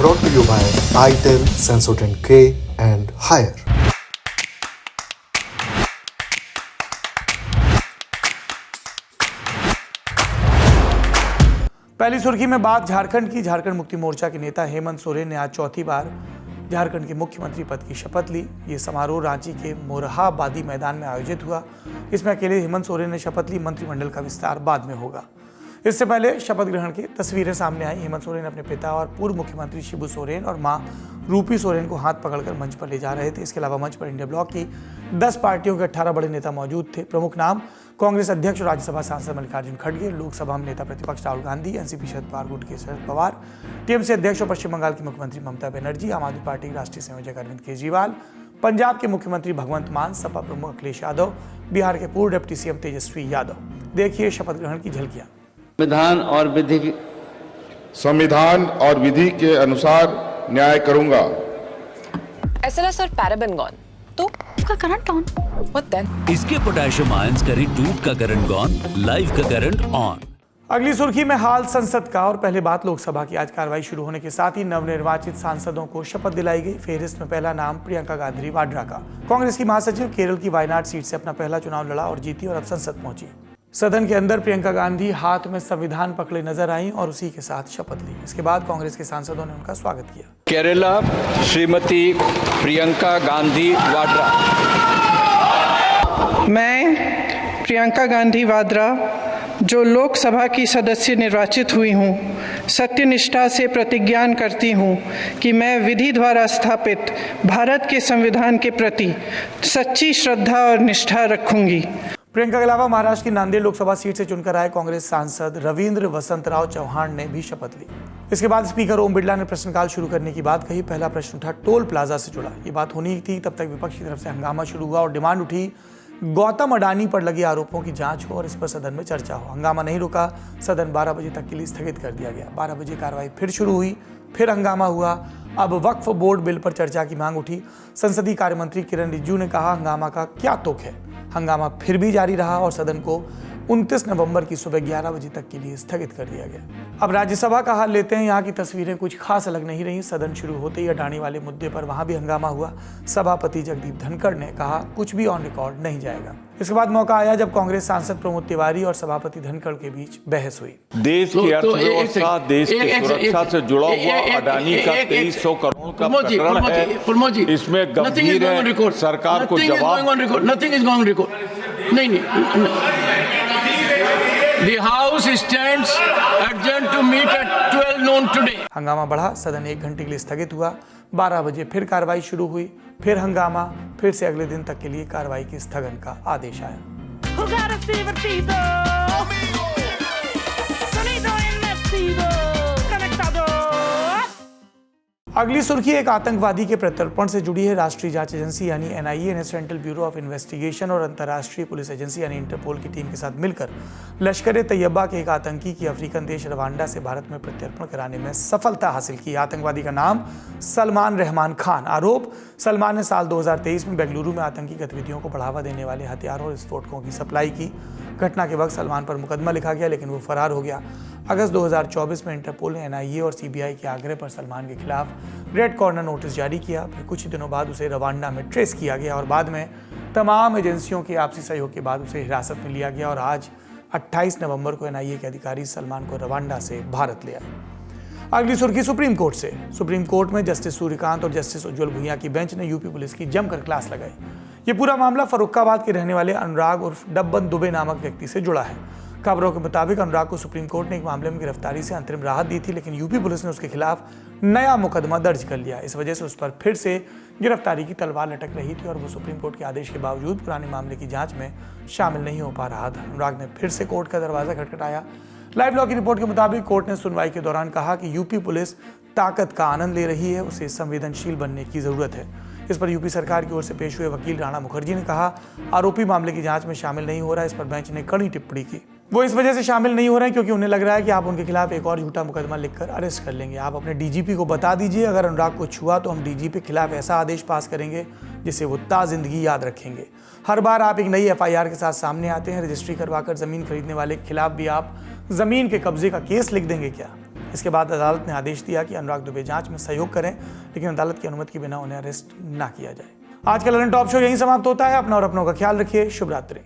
brought to you by itel, Sensodyne K and Haier. पहली सुर्खी में बात झारखंड की। झारखंड मुक्ति मोर्चा के नेता हेमंत सोरेन ने आज चौथी बार झारखंड के मुख्यमंत्री पद की शपथ ली। ये समारोह रांची के मोरहाबादी मैदान में आयोजित हुआ। इसमें अकेले हेमंत सोरेन ने शपथ ली, मंत्रिमंडल का विस्तार बाद में होगा। इससे पहले शपथ ग्रहण की तस्वीरें सामने आई। हेमंत सोरेन अपने पिता और पूर्व मुख्यमंत्री शिबू सोरेन और मां रूपी सोरेन को हाथ पकड़कर मंच पर ले जा रहे थे। इसके अलावा मंच पर इंडिया ब्लॉक की 10 पार्टियों के 18 बड़े नेता मौजूद थे। प्रमुख नाम कांग्रेस अध्यक्ष और राज्यसभा सांसद मल्लिकार्जुन खड़गे, लोकसभा में नेता प्रतिपक्ष राहुल गांधी, एनसीपी शरद पवार गुट के शरद पवार, टीएमसी अध्यक्ष और पश्चिम बंगाल की मुख्यमंत्री ममता बनर्जी, आम आदमी पार्टी के राष्ट्रीय संयोजक अरविंद केजरीवाल, पंजाब के मुख्यमंत्री भगवंत मान, सपा प्रमुख अखिलेश यादव, बिहार के पूर्व डिप्टी सीएम तेजस्वी यादव। देखिए शपथ ग्रहण की झलकियां। संविधान और विधि के अनुसार न्याय करूंगा। SLS और पैराबेन गॉन, तो इसका करंट ऑन। What then? इसके पोटेशियम आयंस करी टूट का करंट गॉन, लाइव का करंट ऑन। अगली सुर्खी में हाल संसद का। और पहले बात लोकसभा की। आज कार्रवाई शुरू होने के साथ ही नवनिर्वाचित सांसदों को शपथ दिलाई गई। फेहरिस्त में पहला नाम प्रियंका गांधी वाड्रा का। कांग्रेस की महासचिव केरल की वायनाड सीट से अपना पहला चुनाव लड़ा और जीती और अब संसद पहुंची। सदन के अंदर प्रियंका गांधी हाथ में संविधान पकड़े नजर आई और उसी के साथ शपथ ली। इसके बाद कांग्रेस के सांसदों ने उनका स्वागत किया। केरला श्रीमती प्रियंका गांधी वाड्रा। मैं प्रियंका गांधी वाड्रा, जो लोकसभा की सदस्य निर्वाचित हुई हूँ, सत्यनिष्ठा से प्रतिज्ञा करती हूँ कि मैं विधि द्वारा स्थापित भारत के संविधान के प्रति सच्ची श्रद्धा और निष्ठा रखूंगी। प्रियंका के अलावा महाराष्ट्र की नांदेड़ लोकसभा सीट से चुनकर आए कांग्रेस सांसद रविंद्र वसंतराव चौहान ने भी शपथ ली। इसके बाद स्पीकर ओम बिरला ने प्रश्नकाल शुरू करने की बात कही। पहला प्रश्न उठा टोल प्लाजा से जुड़ा। ये बात होनी थी, तब तक विपक्ष की तरफ से हंगामा शुरू हुआ और डिमांड उठी गौतम अडानी पर लगे आरोपों की जांच हो और इस पर सदन में चर्चा हो। हंगामा नहीं रुका, सदन 12 बजे तक के लिए स्थगित कर दिया गया। 12 बजे कार्रवाई फिर शुरू हुई, फिर हंगामा हुआ। अब वक्फ बोर्ड बिल पर चर्चा की मांग उठी। संसदीय कार्य मंत्री किरण रिजिजू ने कहा, हंगामा का क्या तुक है। हंगामा फिर भी जारी रहा और सदन को 29 नवंबर की सुबह 11 बजे तक के लिए स्थगित कर दिया गया। अब राज्यसभा का हाल लेते हैं। यहाँ की तस्वीरें कुछ खास अलग नहीं रही। सदन शुरू होते ही अडानी वाले मुद्दे पर वहां भी हंगामा हुआ। सभापति जगदीप धनखड़ ने कहा, कुछ भी ऑन रिकॉर्ड नहीं जाएगा। इसके बाद मौका आया जब कांग्रेस सांसद प्रमोद तिवारी और सभापति धनखड़ के बीच बहस हुई। देश की अर्थव्यवस्था, देश की सुरक्षा से जुड़ा हुआ अडानी का 2300 करोड़ का प्रकरण है। इसमें गंभीर है, सरकार को जवाब। Nothing is going record. नहीं। The House stands adjourned to meet at 12 noon today. हंगामा बढ़ा, सदन 1 घंटे के लिए स्थगित हुआ। 12 बजे फिर कार्रवाई शुरू हुई, फिर हंगामा, फिर से अगले दिन तक के लिए कार्रवाई के स्थगन का आदेश आया। अगली सुर्खी एक आतंकवादी के प्रत्यर्पण से जुड़ी है। राष्ट्रीय जांच एजेंसी यानी एनआईए ने सेंट्रल ब्यूरो ऑफ इन्वेस्टिगेशन और अंतर्राष्ट्रीय पुलिस एजेंसी यानी इंटरपोल की टीम के साथ मिलकर लश्कर ए तैयबा के एक आतंकी की अफ्रीकन देश रवांडा से भारत में प्रत्यर्पण कराने में सफलता हासिल की। आतंकवादी का नाम सलमान रहमान खान। आरोप, सलमान ने साल 2023 में बेंगलुरु में आतंकी गतिविधियों को बढ़ावा देने वाले हथियारों और विस्फोटकों की सप्लाई की। घटना के वक्त सलमान पर मुकदमा लिखा गया, लेकिन वो फरार हो गया। अगस्त 2024 में इंटरपोल ने एनआईए और सीबीआई के आग्रह पर सलमान के खिलाफ रेड कॉर्नर नोटिस जारी किया। फिर कुछ दिनों बाद उसे रवांडा में ट्रेस किया गया और बाद में तमाम एजेंसियों के आपसी सहयोग के बाद उसे हिरासत में लिया गया और आज 28 नवंबर को एनआईए के अधिकारी सलमान को रवांडा से भारत ले आए। अगली सुर्खी सुप्रीम कोर्ट से। सुप्रीम कोर्ट में जस्टिस सूर्यकांत और जस्टिस उज्जवल भुइयां की बेंच ने यूपी पुलिस की जमकर क्लास लगाई। ये पूरा मामला फर्रुखाबाद के रहने वाले अनुराग उर्फ डब्बन दुबे नामक व्यक्ति से जुड़ा है। खबरों के मुताबिक अनुराग को सुप्रीम कोर्ट ने एक मामले में गिरफ्तारी से अंतरिम राहत दी थी, लेकिन यूपी पुलिस ने उसके खिलाफ नया मुकदमा दर्ज कर लिया। इस वजह से उस पर फिर से गिरफ्तारी की तलवार लटक रही थी और वो सुप्रीम कोर्ट के आदेश के बावजूद पुराने मामले की जांच में शामिल नहीं हो पा रहा था। अनुराग ने फिर से कोर्ट का दरवाजा खटखटाया। लाइव लॉ की रिपोर्ट के मुताबिक कोर्ट ने सुनवाई के दौरान कहा कि यूपी पुलिस ताकत का आनंद ले रही है, उसे संवेदनशील बनने की जरूरत है। इस पर यूपी सरकार की ओर से पेश हुए वकील राणा मुखर्जी ने कहा, आरोपी मामले की जांच में शामिल नहीं हो रहा है। इस पर बेंच ने कड़ी टिप्पणी की। वो इस वजह से शामिल नहीं हो रहे हैं क्योंकि उन्हें लग रहा है कि आप उनके खिलाफ एक और झूठा मुकदमा लिखकर अरेस्ट कर लेंगे। आप अपने डीजीपी को बता दीजिए, अगर अनुराग को छुआ तो हम डीजीपी के खिलाफ ऐसा आदेश पास करेंगे जिसे वो ताज़िंदगी याद रखेंगे। हर बार आप एक नई एफआईआर के साथ सामने आते हैं, रजिस्ट्री करवाकर जमीन खरीदने वाले के खिलाफ भी आप जमीन के कब्जे का केस लिख देंगे क्या? इसके बाद अदालत ने आदेश दिया कि अनुराग दुबे जांच में सहयोग करें, लेकिन अदालत की अनुमति के बिना उन्हें अरेस्ट न किया जाए। आज का ललन टॉप शो यहीं समाप्त होता है। अपना और अपनों का ख्याल रखिए। शुभ रात्रि।